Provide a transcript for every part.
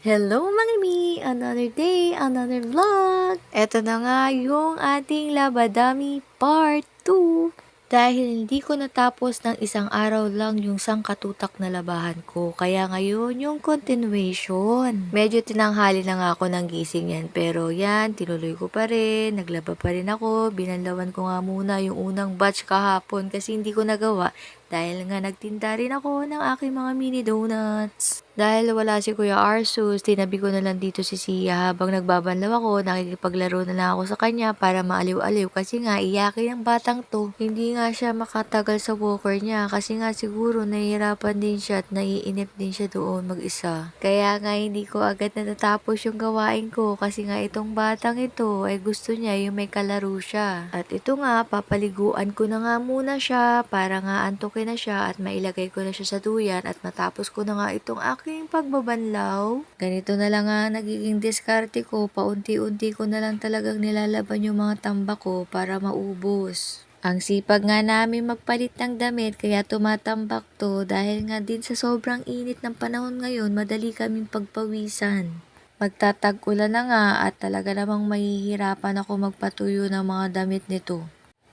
Hello mga mi! Another day, another vlog! Eto na nga yung ating Labadami Part 2. Dahil hindi ko natapos ng isang araw lang yung sangkatutak na labahan ko, kaya ngayon yung continuation. Medyo tinanghali na nga ako ng gising yan, pero yan, tinuloy ko pa rin, naglaba pa rin ako, binanlawan ko nga muna yung unang batch kahapon kasi hindi ko nagawa dahil nga nagtinda rin ako ng aking mga mini donuts. Dahil wala si Kuya Arsus, tinabi ko na lang dito si Sia habang nagbabanlaw ako, nakikipaglaro na lang ako sa kanya para maaliw-aliw kasi nga iyakin ng batang to. Hindi nga siya makatagal sa walker niya kasi nga siguro nahihirapan din siya at naiinip din siya doon mag-isa. Kaya nga hindi ko agad natatapos yung gawain ko kasi nga itong batang ito ay gusto niya yung may kalaro siya. At ito nga, papaliguan ko na nga muna siya para nga antukin na siya at mailagay ko na siya sa duyan at matapos ko na nga itong aking pagbabanlaw. Ganito na lang nga nagiging diskarte ko, paunti-unti ko na lang talagang nilalaban yung mga tambak ko para maubos. Ang sipag nga namin magpalit ng damit kaya tumatambak to dahil nga din sa sobrang init ng panahon ngayon madali kaming pagpawisan. Magtatag-ulan na nga at talaga namang mahihirapan ako magpatuyo ng mga damit nito.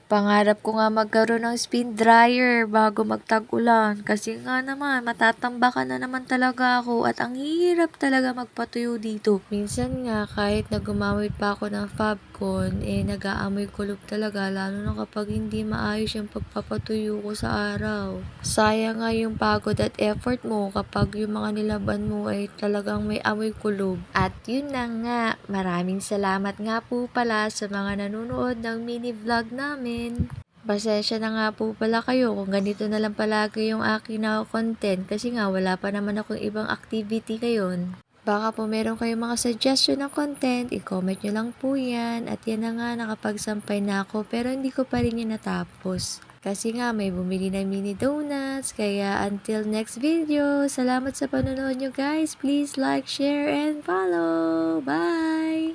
Pangarap ko nga magkaroon ng spin dryer bago magtag-ulan kasi nga naman matatambakan na naman talaga ako at ang hirap talaga magpatuyo dito. Minsan nga kahit na gumamit pa ako ng Fabcon nag-aamoy kulob talaga lalo na kapag hindi maayos yung pagpapatuyo ko sa araw. Sayang nga yung pagod at effort mo kapag yung mga nilaban mo ay talagang may amoy kulob. At yun na nga, maraming salamat nga po pala sa mga nanonood ng mini vlog namin. Pasensya na nga po pala kayo kung ganito na lang palagi yung akin na content kasi nga wala pa naman akong ibang activity ngayon. Baka po meron kayong mga suggestion ng content, i-comment nyo lang po yan. At yan na nga, nakapagsampay na ako pero hindi ko pa rin yan natapos. Kasi nga may bumili ng mini donuts. Kaya until next video, salamat sa panonood nyo guys. Please like, share, and follow. Bye!